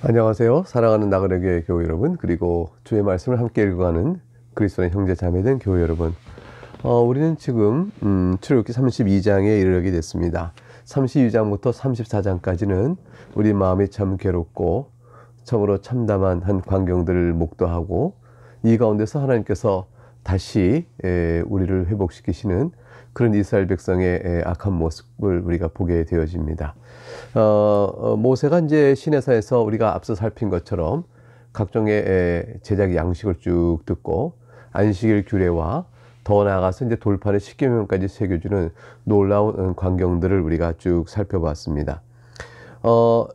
안녕하세요. 사랑하는 나그네교회 교회 여러분, 그리고 주의 말씀을 함께 읽어가는 그리스도의 형제 자매된 교회 여러분. 우리는 지금 출애굽기 32장에 이르게 됐습니다. 32장부터 34장까지는 우리 마음이 참 괴롭고 참으로 참담한 한 광경들을 목도하고, 이 가운데서 하나님께서 다시 우리를 회복시키시는 그런 이스라엘 백성의 악한 모습을 우리가 보게 되어집니다. 모세가 이제 시내산에서 우리가 앞서 살핀 것처럼 각종의 제작 양식을 쭉 듣고 안식일 규례와 더 나아가서 이제 돌판에 십계명까지 새겨주는 놀라운 광경들을 우리가 쭉 살펴봤습니다.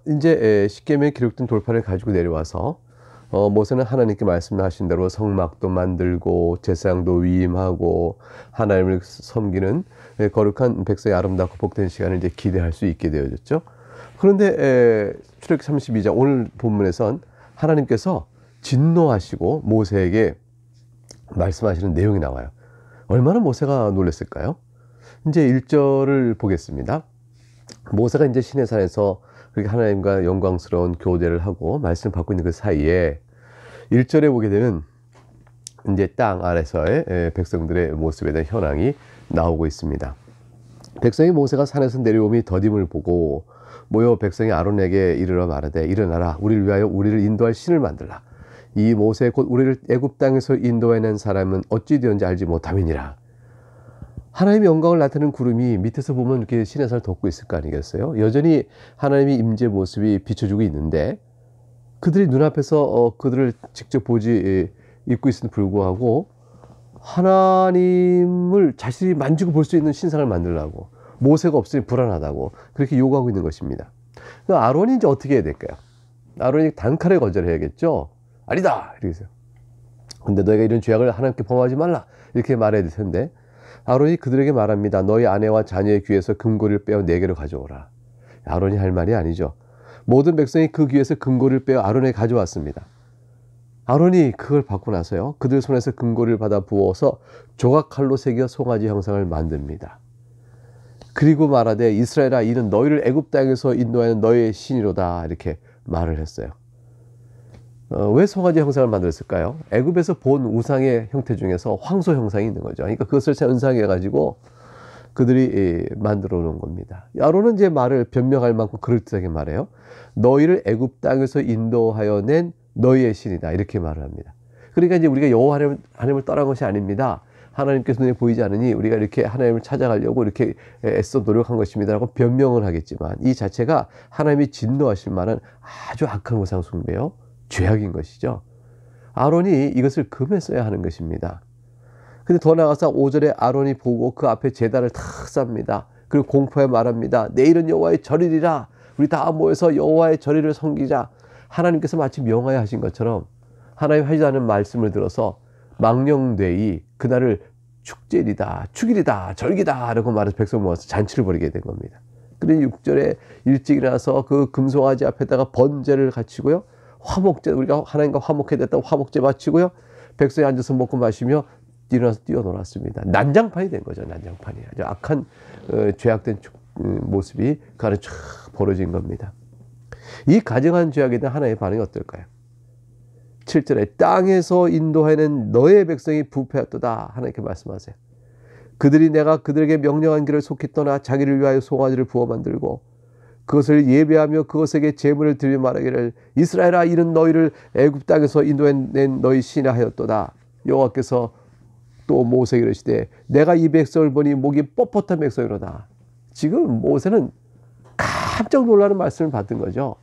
이제 십계명에 기록된 돌판을 가지고 내려와서 모세는 하나님께 말씀하신 대로 성막도 만들고 제사장도 위임하고 하나님을 섬기는 거룩한 백성의 아름답고 복된 시간을 이제 기대할 수 있게 되어졌죠. 그런데 출애굽기 32장 오늘 본문에선 하나님께서 진노하시고 모세에게 말씀하시는 내용이 나와요. 얼마나 모세가 놀랐을까요? 이제 1절을 보겠습니다. 모세가 이제 시내산에서 그렇게 하나님과 영광스러운 교제를 하고 말씀을 받고 있는 그 사이에 1절에 보게 되는 이제 땅 아래서의 백성들의 모습에 대한 현황이 나오고 있습니다. 백성이 모세가 산에서 내려오미 더딤을 보고 모여 백성이 아론에게 이르러 말하되, 일어나라, 우리를 위하여 우리를 인도할 신을 만들라. 이 모세 곧 우리를 애굽 땅에서 인도해낸 사람은 어찌 되었는지 알지 못함이니라. 하나님의 영광을 나타내는 구름이 밑에서 보면 이렇게 시내산을 덮고 있을 거 아니겠어요? 여전히 하나님의 임재 모습이 비춰주고 있는데, 그들이 눈앞에서 그들을 직접 보지 있고 있음에도 불구하고 하나님을 자신이 만지고 볼 수 있는 신상을 만들라고, 모세가 없으니 불안하다고 그렇게 요구하고 있는 것입니다. 그러니까 아론이 이제 어떻게 해야 될까요? 아론이 단칼에 거절해야겠죠. 아니다 이렇게 해서. 근데 너희가 이런 죄악을 하나님께 범하지 말라 이렇게 말해야 될 텐데, 아론이 그들에게 말합니다. 너희 아내와 자녀의 귀에서 금고리를 빼어 내게로 가져오라. 아론이 할 말이 아니죠. 모든 백성이 그 귀에서 금고리를 빼어 아론에게 가져왔습니다. 아론이 그걸 받고 나서요, 그들 손에서 금고리를 받아 부어서 조각칼로 새겨 송아지 형상을 만듭니다. 그리고 말하되, 이스라엘아, 이는 너희를 애굽 땅에서 인도하는 너희의 신이로다 이렇게 말을 했어요. 왜 송아지 형상을 만들었을까요? 애굽에서 본 우상의 형태 중에서 황소 형상이 있는 거죠. 그러니까 그것을 연상해 가지고 그들이 만들어 놓은 겁니다. 아론은 이제 말을 변명할 만큼 그럴듯하게 말해요. 너희를 애굽 땅에서 인도하여 낸 너희의 신이다 이렇게 말을 합니다. 그러니까 이제 우리가 여호와 하나님을 떠난 것이 아닙니다. 하나님께서 눈에 보이지 않으니 우리가 이렇게 하나님을 찾아가려고 이렇게 애써 노력한 것입니다라고 변명을 하겠지만, 이 자체가 하나님이 진노하실 만한 아주 악한 우상 숭배요, 죄악인 것이죠. 아론이 이것을 금했어야 하는 것입니다. 근데 더 나아가서 5절에 아론이 보고 그 앞에 제단을 탁 쌉니다. 그리고 공포에 말합니다. 내일은 여호와의 절일이라, 우리 다 모여서 여호와의 절일을 섬기자. 하나님께서 마치 명하여 하신 것처럼 하나님 하지도 않은 말씀을 들어서 망령되이 그날을 축제일이다, 축일이다, 절기다 라고 말해서 백성 모아서 잔치를 벌이게 된 겁니다. 그러니 6절에 일찍 일어나서 그 금송아지 앞에다가 번제를 갖추고요, 화목제, 우리가 하나님과 화목해야 됐다고 화목제 바치고요, 백성이 앉아서 먹고 마시며 일어나서 뛰어놀았습니다. 난장판이 된 거죠. 난장판이 아주 악한 죄악된 모습이 그 안에 쫙 벌어진 겁니다. 이 가증한 죄악에 대한 하나님의 반응이 어떨까요? 7절에 땅에서 인도해낸 너의 백성이 부패하도다 하나님께 말씀하세요. 그들이 내가 그들에게 명령한 길을 속히 떠나 자기를 위하여 송아지를 부어 만들고 그것을 예배하며 그것에게 제물을 드리며 말하기를, 이스라엘아, 이는 너희를 애굽 땅에서 인도해낸 너희 신이라 하였도다. 여호와께서 또 모세에게 이르시되, 내가 이 백성을 보니 목이 뻣뻣한 백성이로다. 지금 모세는 깜짝 놀라는 말씀을 받은 거죠.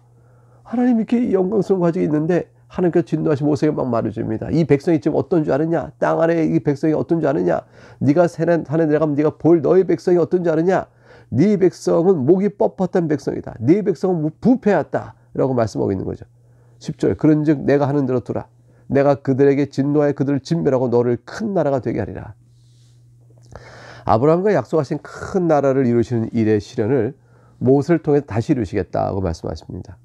하나님이 이렇게 영광스러운 가지고 있는데 하나님께서 진노하신 모세에게 막 말해줍니다. 이 백성이 지금 어떤 줄 아느냐? 땅 아래 이 백성이 어떤 줄 아느냐? 네가 산에 내려가면 네가 볼 너희 백성이 어떤 줄 아느냐? 네 백성은 목이 뻣뻣한 백성이다. 네 백성은 부패하다 라고 말씀하고 있는 거죠. 10절, 그런즉 내가 하는 대로 두라. 내가 그들에게 진노하여 그들을 진멸하고 너를 큰 나라가 되게 하리라. 아브라함과 약속하신 큰 나라를 이루시는 일의 실현을 모세를 통해 다시 이루시겠다고 말씀하십니다.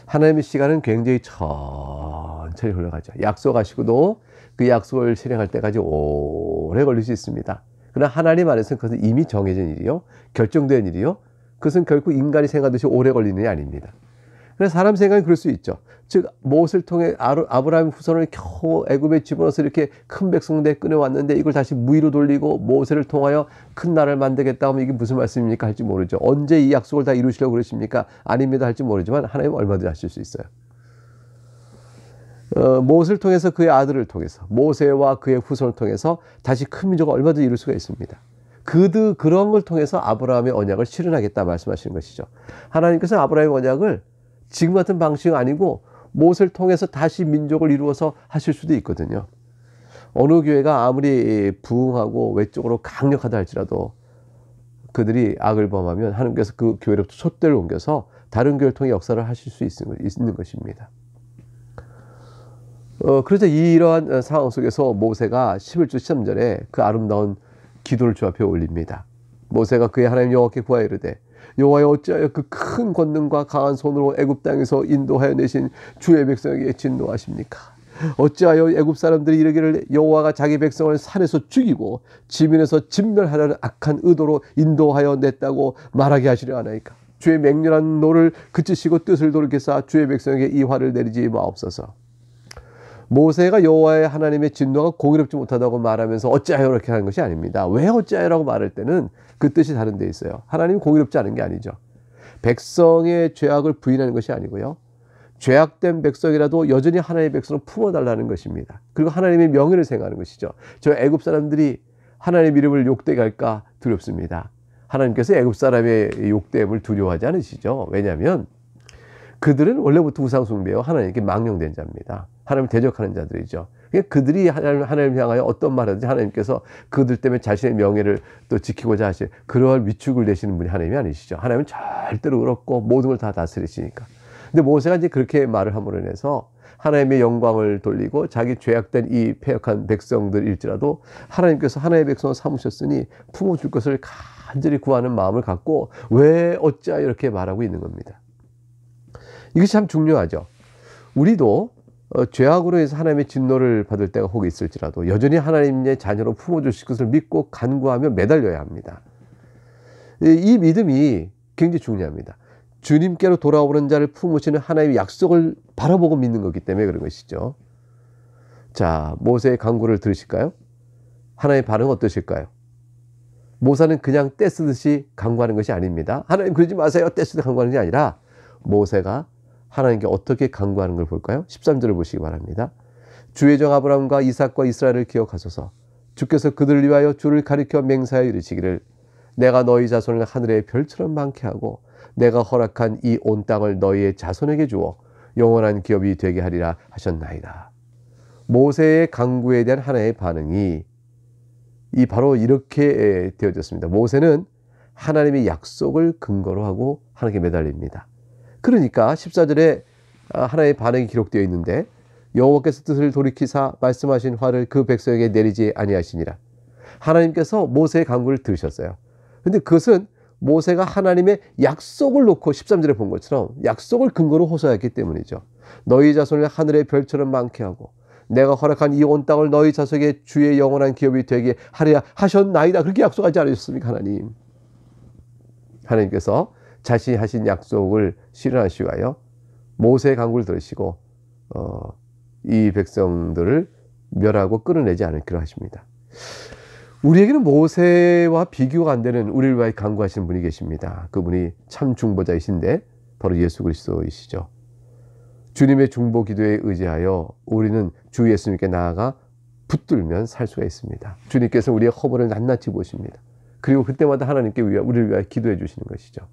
하나님의 시간은 굉장히 천천히 흘러가죠. 약속하시고도 그 약속을 실행할 때까지 오래 걸릴 수 있습니다. 그러나 하나님 안에서는 그것은 이미 정해진 일이요, 결정된 일이요, 그것은 결코 인간이 생각하듯이 오래 걸리는 일이 아닙니다. 그래서 사람 생각은 그럴 수 있죠. 즉 못을 통해 아브라함 후손을 겨우 애굽에 집어넣어서 이렇게 큰 백성대에 끌어왔는데 이걸 다시 무위로 돌리고 모세를 통하여 큰 나라를 만들겠다 하면 이게 무슨 말씀입니까 할지 모르죠. 언제 이 약속을 다 이루시려고 그러십니까? 아닙니다 할지 모르지만 하나님은 얼마든지 하실 수 있어요. 못을 통해서 그의 아들을 통해서 모세와 그의 후손을 통해서 다시 큰 민족을 얼마든지 이룰 수가 있습니다. 그런 걸 통해서 아브라함의 언약을 실현하겠다 말씀하시는 것이죠. 하나님께서 아브라함의 언약을 지금 같은 방식이 아니고 못을 통해서 다시 민족을 이루어서 하실 수도 있거든요. 어느 교회가 아무리 부흥하고 외적으로 강력하다 할지라도 그들이 악을 범하면 하나님께서 그 교회로부터 촛대를 옮겨서 다른 교회를 통해 역사를 하실 수 있는 것입니다. 그래서 이러한 상황 속에서 모세가 11주 13절에 그 아름다운 기도를 주 앞에 올립니다. 모세가 그의 하나님 여호와께 구하여 이르되 여호와여 어찌하여 그 큰 권능과 강한 손으로 애굽 땅에서 인도하여 내신 주의 백성에게 진노하십니까? 어찌하여 애굽 사람들이 이르기를 여호와가 자기 백성을 산에서 죽이고 지면에서 진멸하려는 악한 의도로 인도하여 냈다고 말하게 하시려 하나이까? 주의 맹렬한 노를 그치시고 뜻을 돌이키사 주의 백성에게 이 화를 내리지 마옵소서. 모세가 여호와의 하나님의 진노가 공의롭지 못하다고 말하면서 어찌하여 이렇게 하는 것이 아닙니다. 왜 어찌하여라고 말할 때는 그 뜻이 다른 데 있어요. 하나님이 공의롭지 않은 게 아니죠. 백성의 죄악을 부인하는 것이 아니고요. 죄악된 백성이라도 여전히 하나님의 백성을 품어달라는 것입니다. 그리고 하나님의 명예를 생각하는 것이죠. 저 애굽 사람들이 하나님의 이름을 욕되게 할까 두렵습니다. 하나님께서 애굽 사람의 욕됨을 두려워하지 않으시죠. 왜냐하면 그들은 원래부터 우상 숭배요 하나님께 망령된 자입니다. 하나님을 대적하는 자들이죠. 그들이 하나님을 향하여 어떤 말을 하든지 하나님께서 그들 때문에 자신의 명예를 또 지키고자 하실 그러한 위축을 내시는 분이 하나님이 아니시죠. 하나님은 절대로 의롭고 모든 걸 다 다스리시니까. 근데 모세가 이제 그렇게 말을 함으로 인해서 하나님의 영광을 돌리고 자기 죄악된 이 패역한 백성들일지라도 하나님께서 하나님의 백성을 삼으셨으니 품어줄 것을 간절히 구하는 마음을 갖고 왜 어찌하여 이렇게 말하고 있는 겁니다. 이것이 참 중요하죠. 우리도 죄악으로 해서 하나님의 진노를 받을 때가 혹 있을지라도 여전히 하나님의 자녀로 품어주실 것을 믿고 간구하며 매달려야 합니다. 이 믿음이 굉장히 중요합니다. 주님께로 돌아오는 자를 품으시는 하나님의 약속을 바라보고 믿는 거기 때문에 그런 것이죠. 자, 모세의 간구를 들으실까요? 하나님의 반응은 어떠실까요? 모세는 그냥 떼쓰듯이 간구하는 것이 아닙니다. 하나님 그러지 마세요. 떼쓰듯이 간구하는 게 아니라 모세가 하나님께 어떻게 간구하는 걸 볼까요? 13절을 보시기 바랍니다. 주의 종 아브라함과 이삭과 이스라엘을 기억하소서. 주께서 그들을 위하여 주를 가리켜 맹세하여 이르시기를 내가 너희 자손을 하늘의 별처럼 많게 하고 내가 허락한 이 온 땅을 너희의 자손에게 주어 영원한 기업이 되게 하리라 하셨나이다. 모세의 간구에 대한 하나님의 반응이 바로 이렇게 되어졌습니다. 모세는 하나님의 약속을 근거로 하고 하나님께 매달립니다. 그러니까 14절에 하나님의 반응이 기록되어 있는데 여호와께서 뜻을 돌이키사 말씀하신 화를 그 백성에게 내리지 아니하시니라. 하나님께서 모세의 간구를 들으셨어요. 그런데 그것은 모세가 하나님의 약속을 놓고 13절에 본 것처럼 약속을 근거로 호소했기 때문이죠. 너희 자손을 하늘의 별처럼 많게 하고 내가 허락한 이 온 땅을 너희 자손에게 주의 영원한 기업이 되게 하리라 하셨나이다. 그렇게 약속하지 않으셨습니까? 하나님. 하나님께서 자신이 하신 약속을 실현하시기 위하여 모세의 간구를 들으시고 이 백성들을 멸하고 끌어내지 않기로 하십니다. 우리에게는 모세와 비교가 안 되는 우리를 위하여 간구하시는 분이 계십니다. 그분이 참 중보자이신데 바로 예수 그리스도이시죠. 주님의 중보 기도에 의지하여 우리는 주 예수님께 나아가 붙들면 살 수가 있습니다. 주님께서 우리의 허물을 낱낱이 보십니다. 그리고 그때마다 하나님께 우리를 위하여 기도해 주시는 것이죠.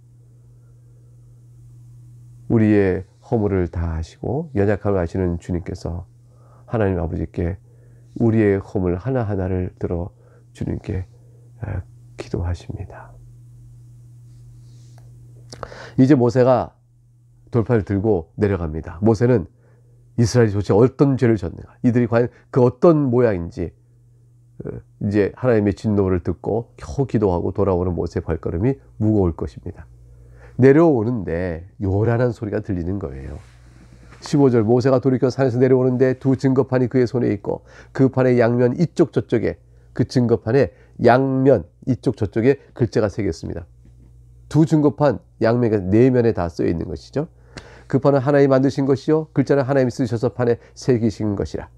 우리의 허물을 다 하시고 연약함을 아시는 주님께서 하나님 아버지께 우리의 허물 하나하나를 들어 주님께 기도하십니다. 이제 모세가 돌판을 들고 내려갑니다. 모세는 이스라엘이 도대체 어떤 죄를 졌는가, 이들이 과연 그 어떤 모양인지 이제 하나님의 진노를 듣고 겨우 기도하고 돌아오는 모세의 발걸음이 무거울 것입니다. 내려오는데 요란한 소리가 들리는 거예요. 15절 모세가 돌이켜 산에서 내려오는데 두 증거판이 그의 손에 있고 그 판의 양면 이쪽 저쪽에 그 증거판의 양면 이쪽 저쪽에 글자가 새겼습니다. 두 증거판 양면에 네 면에 다 쓰여 있는 것이죠. 그 판은 하나님이 만드신 것이요 글자는 하나님이 쓰셔서 판에 새기신 것이라.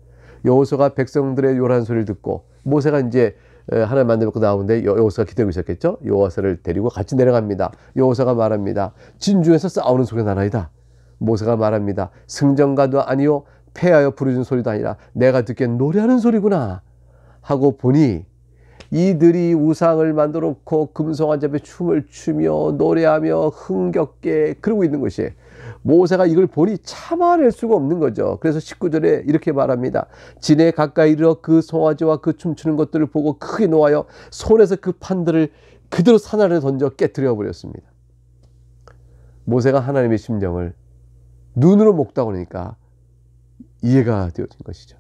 여호수아가 백성들의 요란 소리를 듣고 모세가 이제 하나님 만들고 나오는데 여호수아가 기다리고 있었겠죠. 여호수아를 데리고 같이 내려갑니다. 여호수아가 말합니다. 진중에서 싸우는 소리가 나나이다. 모세가 말합니다. 승전가도 아니요 패하여 부르짖는 소리도 아니라 내가 듣기엔 노래하는 소리구나 하고 보니 이들이 우상을 만들어 놓고 금송아지 앞에 춤을 추며 노래하며 흥겹게 그러고 있는 것이, 모세가 이걸 보니 참아낼 수가 없는 거죠. 그래서 19절에 이렇게 말합니다. 진에 가까이 이르러 그 송아지와 그 춤추는 것들을 보고 크게 노하여 손에서 그 판들을 그대로 산 아래에 던져 깨뜨려 버렸습니다. 모세가 하나님의 심정을 눈으로 먹다 보니까 이해가 되어진 것이죠.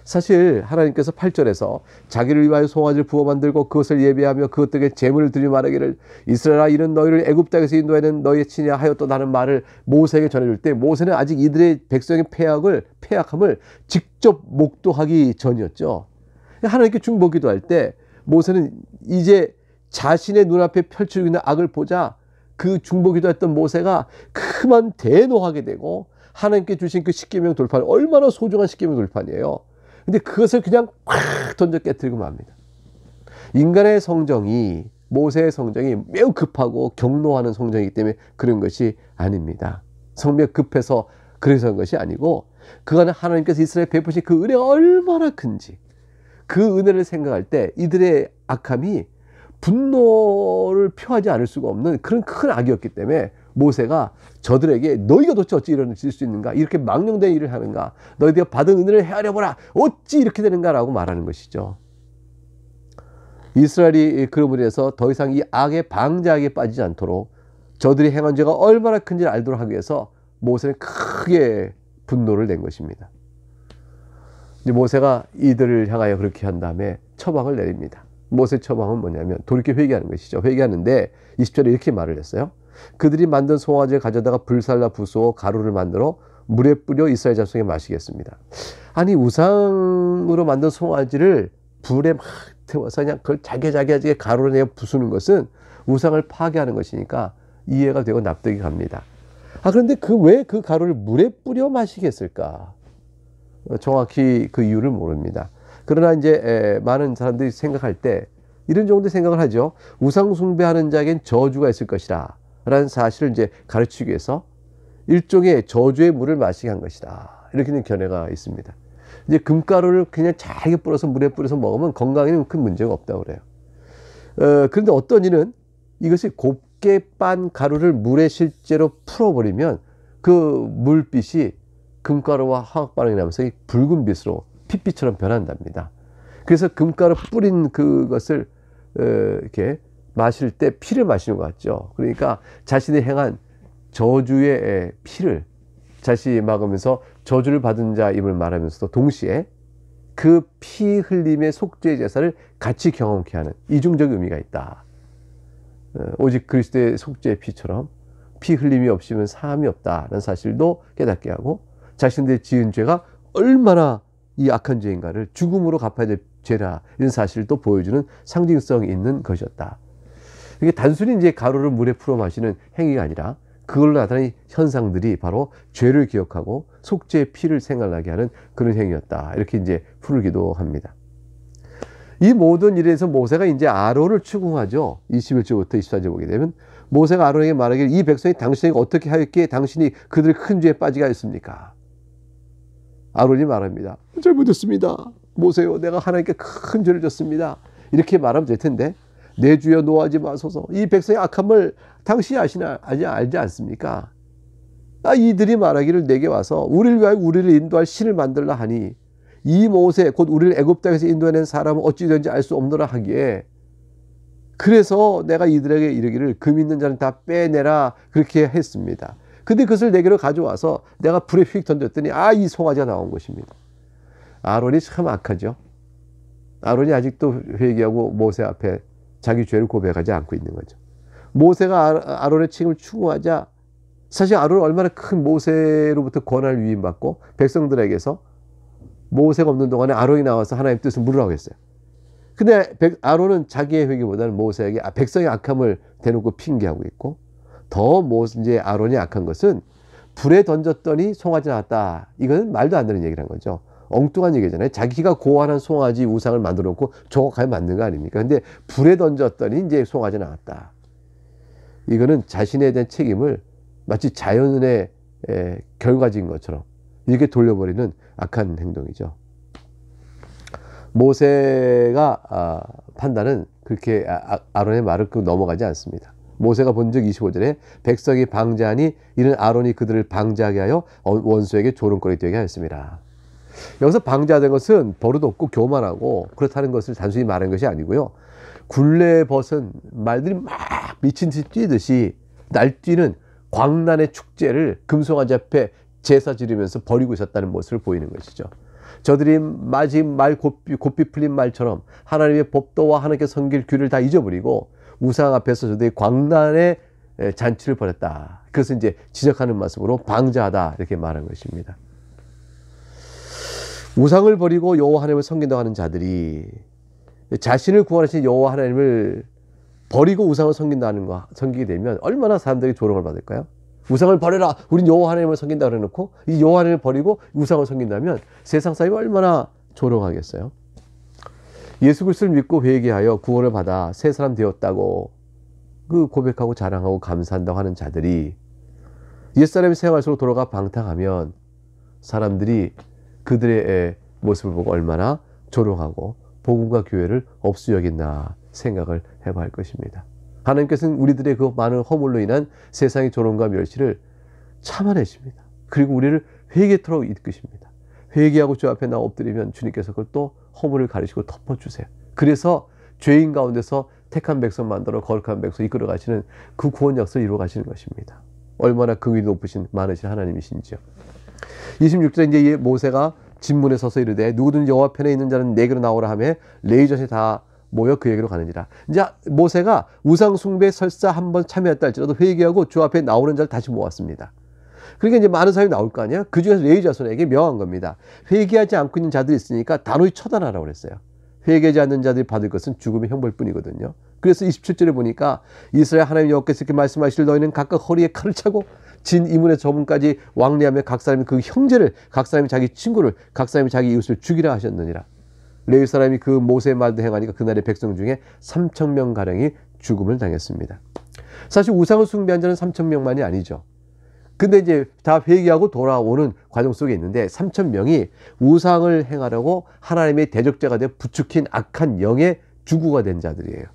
사실 하나님께서 8절에서 자기를 위하여 송아지를 부어 만들고 그것을 예배하며 그것들에게 제물을 드리며 말하기를 이스라엘아 이는 너희를 애굽 땅에서 인도하는 너희의 친이라 하였다는 말을 모세에게 전해줄 때, 모세는 아직 이들의 백성의 패악함을 직접 목도하기 전이었죠. 하나님께 중보기도할 때 모세는 이제 자신의 눈앞에 펼쳐지고 있는 악을 보자 그 중보기도했던 모세가 그만 대노하게 되고, 하나님께 주신 그 십계명 돌판, 얼마나 소중한 십계명 돌판이에요. 근데 그것을 그냥 팍 던져 깨뜨리고 맙니다. 인간의 성정이, 모세의 성정이 매우 급하고 경노하는 성정이기 때문에 그런 것이 아닙니다. 성미가 급해서 그래서 그런 것이 아니고, 그거는 하나님께서 이스라엘에 베푸신 그 은혜가 얼마나 큰지, 그 은혜를 생각할 때 이들의 악함이 분노를 표하지 않을 수가 없는 그런 큰 악이었기 때문에 모세가 저들에게 너희가 도대체 어찌 이럴 수 있는가, 이렇게 망령된 일을 하는가, 너희들이 받은 은혜를 헤아려보라, 어찌 이렇게 되는가 라고 말하는 것이죠. 이스라엘이 그러므로 해서 더 이상 이 악의 방자하게 빠지지 않도록 저들이 행한 죄가 얼마나 큰지를 알도록 하기 위해서 모세는 크게 분노를 낸 것입니다. 이제 모세가 이들을 향하여 그렇게 한 다음에 처방을 내립니다. 모세의 처방은 뭐냐면 돌이켜 회개하는 것이죠. 회개하는데 20절에 이렇게 말을 했어요. 그들이 만든 송아지를 가져다가 불살라 부수어 가루를 만들어 물에 뿌려 이스라엘 자손에게 마시겠습니다. 아니, 우상으로 만든 송아지를 불에 막 태워서 그냥 그걸 자기자기하게 가루를 내어 부수는 것은 우상을 파괴하는 것이니까 이해가 되고 납득이 갑니다. 그런데 왜 그 가루를 물에 뿌려 마시겠을까? 정확히 그 이유를 모릅니다. 그러나 이제 많은 사람들이 생각할 때 이런 정도 생각을 하죠. 우상 숭배하는 자에겐 저주가 있을 것이라 라는 사실을 이제 가르치기 위해서 일종의 저주의 물을 마시게 한 것이다, 이렇게는 견해가 있습니다. 이제 금가루를 그냥 잘게 뿌려서 물에 뿌려서 먹으면 건강에는 큰 문제가 없다고 그래요. 그런데 어떤 이는 이것이 곱게 빤 가루를 물에 실제로 풀어버리면 그 물빛이 금가루와 화학 반응이 나면서 붉은 빛으로 핏빛처럼 변한답니다. 그래서 금가루 뿌린 그것을 이렇게 마실 때 피를 마시는 것 같죠. 그러니까 자신이 행한 저주의 피를 자신이 막으면서 저주를 받은 자임을 말하면서도 동시에 그 피 흘림의 속죄 제사를 같이 경험케 하는 이중적 의미가 있다. 오직 그리스도의 속죄의 피처럼 피 흘림이 없이면 사함이 없다는 사실도 깨닫게 하고, 자신들의 지은 죄가 얼마나 이 악한 죄인가를 죽음으로 갚아야 될 죄라, 이런 사실도 보여주는 상징성이 있는 것이었다. 이게 단순히 이제 가루를 물에 풀어 마시는 행위가 아니라 그걸로 나타나는 현상들이 바로 죄를 기억하고 속죄의 피를 생각나게 하는 그런 행위였다, 이렇게 이제 풀기도 합니다. 이 모든 일에서 모세가 이제 아론을 추궁하죠. 21절부터 24절 보게 되면 모세가 아론에게 말하기를 이 백성이 당신에게 어떻게 하였기에 당신이 그들의 큰 죄에 빠지게 하였습니까? 아론이 말합니다. 잘못했습니다. 모세요, 내가 하나님께 큰 죄를 졌습니다. 이렇게 말하면 될 텐데, 내 주여 노하지 마소서. 이 백성의 악함을 당신이 알지 않습니까? 이들이 말하기를 내게 와서 우리를 위하여 우리를 인도할 신을 만들라 하니 이 모세 곧 우리를 애굽 땅에서 인도해낸 사람은 어찌 되는지 알 수 없노라 하기에, 그래서 내가 이들에게 이르기를 금 있는 자는 다 빼내라 그렇게 했습니다. 근데 그것을 내게로 가져와서 내가 불에 휙 던졌더니 이 송아지가 나온 것입니다. 아론이 참 악하죠. 아론이 아직도 회개하고 모세 앞에 자기 죄를 고백하지 않고 있는 거죠. 모세가 아론의 책임을 추구하자, 사실 아론은 얼마나 큰 모세로부터 권한을 위임받고 백성들에게서 모세가 없는 동안에 아론이 나와서 하나님의 뜻을 물으라고 했어요. 근데 아론은 자기의 회개보다는 모세에게 백성의 악함을 대놓고 핑계하고 있고, 더 이제 아론이 악한 것은 불에 던졌더니 송아지 나왔다. 이거는 말도 안 되는 얘기란 거죠. 엉뚱한 얘기잖아요. 자기가 고안한 송아지 우상을 만들어 놓고 정확하게 만든 거 아닙니까? 근데 불에 던졌더니 이제 송아지 나왔다. 이거는 자신에 대한 책임을 마치 자연의 결과지인 것처럼 이렇게 돌려버리는 악한 행동이죠. 모세가 판단은 그렇게 아론의 말을 넘어가지 않습니다. 모세가 본즉 25절에 백성이 방자하니 이는 아론이 그들을 방자하게 하여 원수에게 조롱거리 되게 하였습니다. 여기서 방자된 것은 버릇 없고 교만하고 그렇다는 것을 단순히 말한 것이 아니고요. 굴레 벗은 말들이 막 미친 듯이 뛰듯이 날뛰는 광란의 축제를 금송아지 앞에 제사 지르면서 벌이고 있었다는 모습을 보이는 것이죠. 저들이 마치 말 곱비 풀린 말처럼 하나님의 법도와 하나님께 섬길 규를 다 잊어버리고 우상 앞에서 저들이 광란의 잔치를 벌였다. 그것을 이제 지적하는 말씀으로 방자하다 이렇게 말한 것입니다. 우상을 버리고 여호와 하나님을 섬긴다고 하는 자들이 자신을 구원하신 여호와 하나님을 버리고 우상을 섬기게 되면 얼마나 사람들이 조롱을 받을까요? 우상을 버려라. 우린 여호와 하나님을 섬긴다 그래놓고 이 여호와 하나님을 버리고 우상을 섬긴다면 세상 사람이 얼마나 조롱하겠어요? 예수 그리스도를 믿고 회개하여 구원을 받아 새 사람 되었다고 그 고백하고 자랑하고 감사한다고 하는 자들이 옛사람이 생활 속으로 돌아가 방탕하면 사람들이 그들의 모습을 보고 얼마나 조롱하고 복음과 교회를 없이 여긴다 생각을 해봐야 할 것입니다. 하나님께서는 우리들의 그 많은 허물로 인한 세상의 조롱과 멸시를 참아내십니다. 그리고 우리를 회개토록 이끄십니다. 회개하고 주 앞에 나와 엎드리면 주님께서 그걸 또 허물을 가리시고 덮어주세요. 그래서 죄인 가운데서 택한 백성 만들어 거룩한 백성 이끌어 가시는 그 구원 약속을 이루어 가시는 것입니다. 얼마나 긍휼이 높으신 많으신 하나님이신지요. 26절에 이제 모세가 진문에 서서 이르되 누구든지 여호와 편에 있는 자는 내게로 나오라 하며 레위전이 다 모여 그에게로 가느니라. 이제 모세가 우상 숭배 설사 한번 참여했다 할지라도 회개하고 주 앞에 나오는 자를 다시 모았습니다. 그러니까 이제 많은 사람이 나올 거 아니에요. 그 중에서 레위 자손에게 명한 겁니다. 회개하지 않고 있는 자들이 있으니까 단호히 처단하라고 그랬어요. 회개하지 않는 자들이 받을 것은 죽음의 형벌 뿐이거든요. 그래서 27절에 보니까 이스라엘 하나님 여호와께서 이렇게 말씀하실 너희는 각각 허리에 칼을 차고 진 이문의 저문까지 왕래하며 각 사람이 그 형제를 각 사람이 자기 친구를 각 사람이 자기 이웃을 죽이라 하셨느니라. 레위 사람이 그 모세의 말도 행하니까 그날의 백성 중에 3,000명 가량이 죽음을 당했습니다. 사실 우상을 숭배한 자는 3,000명만이 아니죠. 근데 이제 다 회개하고 돌아오는 과정 속에 있는데 3,000명이 우상을 행하려고 하나님의 대적자가 되어 부추긴 악한 영의 주구가 된 자들이에요.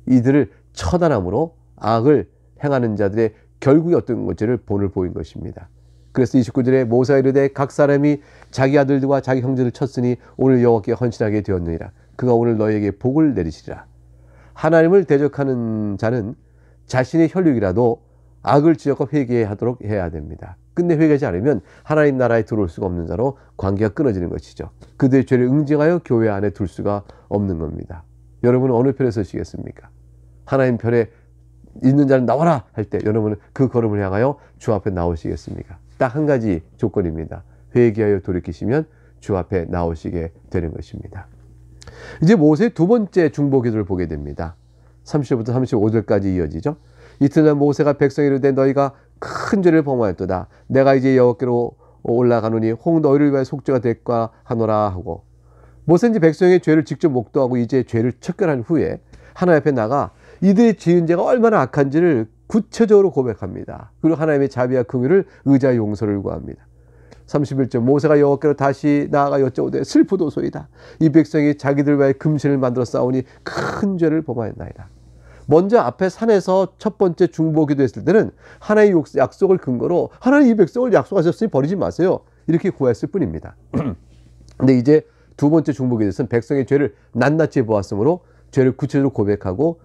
이들을 처단함으로 악을 행하는 자들의 결국이 어떤 건지를 본을 보인 것입니다. 그래서 29절에 모세가 이르되 각 사람이 자기 아들들과 자기 형제를 쳤으니 오늘 여호와께 헌신하게 되었느니라. 그가 오늘 너희에게 복을 내리시리라. 하나님을 대적하는 자는 자신의 혈육이라도 악을 지적하고 회개하도록 해야 됩니다. 근데 회개하지 않으면 하나님 나라에 들어올 수가 없는 자로 관계가 끊어지는 것이죠. 그들의 죄를 응징하여 교회 안에 둘 수가 없는 겁니다. 여러분은 어느 편에 서시겠습니까? 하나님 편에 있는 자는 나와라 할 때 여러분은 그 걸음을 향하여 주 앞에 나오시겠습니까? 딱 한 가지 조건입니다. 회개하여 돌이키시면 주 앞에 나오시게 되는 것입니다. 이제 모세의 두 번째 중보 기도를 보게 됩니다. 30절부터 35절까지 이어지죠. 이튿날 모세가 백성에 이르되 너희가 큰 죄를 범하였도다. 내가 이제 여호와께로 올라가노니 혹 너희를 위하여 속죄가 될까 하노라 하고 모세는 이제 백성의 죄를 직접 목도하고 이제 죄를 척결한 후에 하나님 앞에 나가 이들의 지은 죄가 얼마나 악한지를 구체적으로 고백합니다. 그리고 하나님의 자비와 긍휼을 의지하여 용서를 구합니다. 31절 모세가 여호와께로 다시 나아가 여쭤오되 슬프도소이다. 이 백성이 자기들 위하여 금신을 만들어 싸우니 큰 죄를 범하였나이다. 먼저 앞에 산에서 첫 번째 중보기도 했을 때는 하나님의 약속을 근거로 하나님 이 백성을 약속하셨으니 버리지 마세요. 이렇게 구했을 뿐입니다. 근데 이제 두 번째 중보기도에서는 백성의 죄를 낱낱이 보았으므로 죄를 구체적으로 고백하고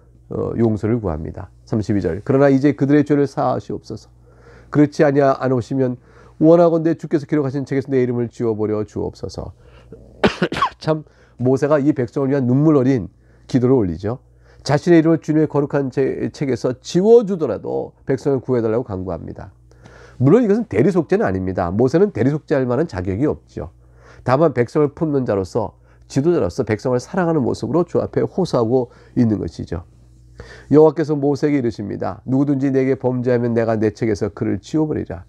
용서를 구합니다. 32절 그러나 이제 그들의 죄를 사하시옵소서. 그렇지 않으시면 원하건대 주께서 기록하신 책에서 내 이름을 지워버려 주옵소서. 참 모세가 이 백성을 위한 눈물 어린 기도를 올리죠. 자신의 이름을 주님의 거룩한 책에서 지워주더라도 백성을 구해달라고 간구합니다. 물론 이것은 대리속죄는 아닙니다. 모세는 대리속죄할 만한 자격이 없죠. 다만 백성을 품는 자로서 지도자로서 백성을 사랑하는 모습으로 주 앞에 호소하고 있는 것이죠. 여호와께서 모세에게 이르십니다. 누구든지 내게 범죄하면 내가 내 책에서 그를 지워버리라.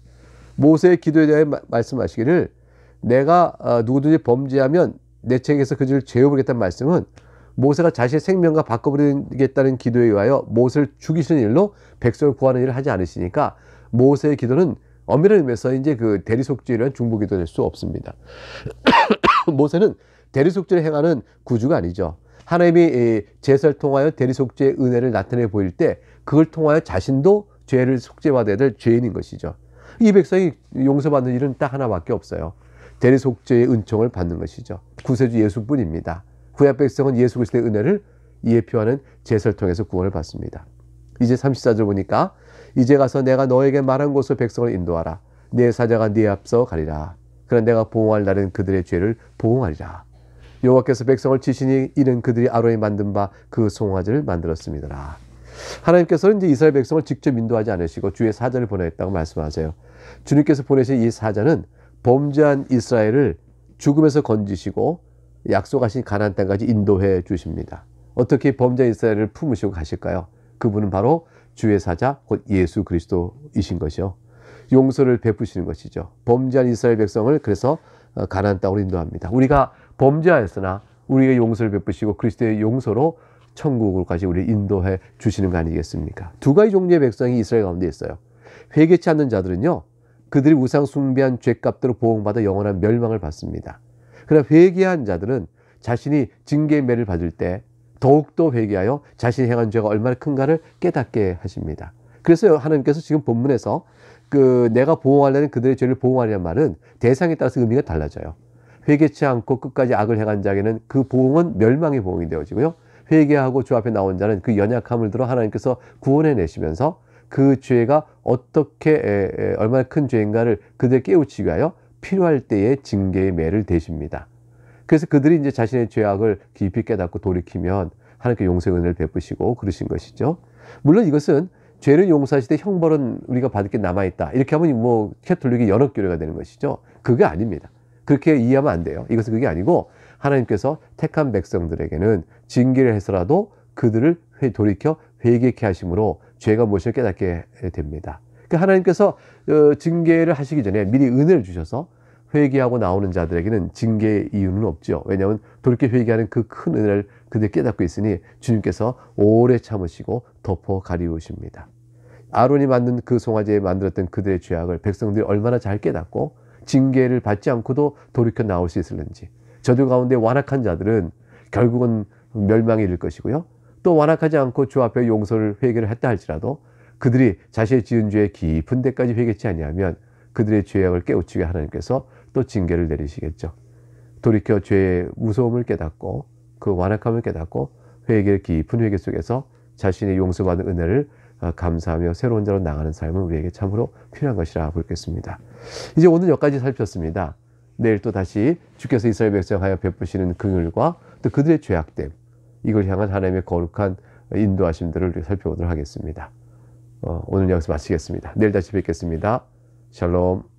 모세의 기도에 대해 말씀하시기를 내가 누구든지 범죄하면 내 책에서 그 죄를 죄어버리겠다는 말씀은 모세가 자신의 생명과 바꿔버리겠다는 기도에 의하여 모세를 죽이시는 일로 백성을 구하는 일을 하지 않으시니까 모세의 기도는 엄밀한 의미에서 이제 그 대리속죄라는 중보기도 될 수 없습니다. 모세는 대리속죄를 행하는 구주가 아니죠. 하나님이 제사를 통하여 대리속죄의 은혜를 나타내 보일 때 그걸 통하여 자신도 죄를 속죄받아야 될 죄인인 것이죠. 이 백성이 용서받는 일은 딱 하나밖에 없어요. 대리속죄의 은총을 받는 것이죠. 구세주 예수뿐입니다. 구약 백성은 예수 그리스도의 은혜를 예표하는 제사를 통해서 구원을 받습니다. 이제 34절 보니까 이제 가서 내가 너에게 말한 곳으로 백성을 인도하라. 내 사자가 네 앞서 가리라. 그러나 내가 보응할 날은 그들의 죄를 보응하리라. 여호와께서 백성을 치시니 이는 그들이 아론이 만든 바 그 송아지를 만들었습니다. 하나님께서는 이제 이스라엘 백성을 직접 인도하지 않으시고 주의 사자를 보내셨다고 말씀하세요. 주님께서 보내신 이 사자는 범죄한 이스라엘을 죽음에서 건지시고 약속하신 가나안 땅까지 인도해 주십니다. 어떻게 범죄한 이스라엘을 품으시고 가실까요? 그분은 바로 주의 사자 곧 예수 그리스도이신 것이요. 용서를 베푸시는 것이죠. 범죄한 이스라엘 백성을 그래서 가나안 땅으로 인도합니다. 우리가 범죄하였으나 우리의 용서를 베푸시고 그리스도의 용서로 천국으로까지 우리를 인도해 주시는 거 아니겠습니까? 두 가지 종류의 백성이 이스라엘 가운데 있어요. 회개치 않는 자들은요, 그들이 우상 숭배한 죄값대로 보응받아 영원한 멸망을 받습니다. 그러나 회개한 자들은 자신이 징계의 매를 받을 때 더욱더 회개하여 자신이 행한 죄가 얼마나 큰가를 깨닫게 하십니다. 그래서 하나님께서 지금 본문에서 내가 보응하려는 그들의 죄를 보응하려는 말은 대상에 따라서 의미가 달라져요. 회개치 않고 끝까지 악을 행한 자에게는 그 보응은 멸망의 보응이 되어지고요. 회개하고 주 앞에 나온 자는 그 연약함을 들어 하나님께서 구원해 내시면서 그 죄가 어떻게 얼마나 큰 죄인가를 그들 깨우치기 위하여 필요할 때에 징계의 매를 대십니다. 그래서 그들이 이제 자신의 죄악을 깊이 깨닫고 돌이키면 하나님께 용서의 은혜를 베푸시고 그러신 것이죠. 물론 이것은 죄를 용서하실 때 형벌은 우리가 받을 게 남아있다. 이렇게 하면 뭐 캐톨릭의 연합교회가 되는 것이죠. 그게 아닙니다. 그렇게 이해하면 안 돼요. 이것은 그게 아니고 하나님께서 택한 백성들에게는 징계를 해서라도 그들을 돌이켜 회개케 하심으로 죄가 무엇을 깨닫게 됩니다. 그러니까 하나님께서 징계를 하시기 전에 미리 은혜를 주셔서 회개하고 나오는 자들에게는 징계의 이유는 없죠. 왜냐하면 돌이켜 회개하는 그 큰 은혜를 그들이 깨닫고 있으니 주님께서 오래 참으시고 덮어 가리우십니다. 아론이 만든 그 송아지에 만들었던 그들의 죄악을 백성들이 얼마나 잘 깨닫고 징계를 받지 않고도 돌이켜 나올 수 있을는지, 저들 가운데 완악한 자들은 결국은 멸망에 이를 것이고요. 또 완악하지 않고 주 앞에 용서를 회개를 했다 할지라도 그들이 자신의 지은 죄의 깊은 데까지 회개치 아니하면 그들의 죄악을 깨우치게 하나님께서 또 징계를 내리시겠죠. 돌이켜 죄의 무서움을 깨닫고 그 완악함을 깨닫고 회개 깊은 회개 속에서 자신의 용서받은 은혜를 감사하며 새로운 자로 나가는 삶은 우리에게 참으로 필요한 것이라 보겠습니다. 이제 오늘 여기까지 살폈습니다. 내일 또 다시 주께서 이스라엘 백성하여 베푸시는 긍휼과 또 그들의 죄악됨, 이걸 향한 하나님의 거룩한 인도하심들을 우리가 살펴보도록 하겠습니다. 오늘 여기서 마치겠습니다. 내일 다시 뵙겠습니다. 샬롬.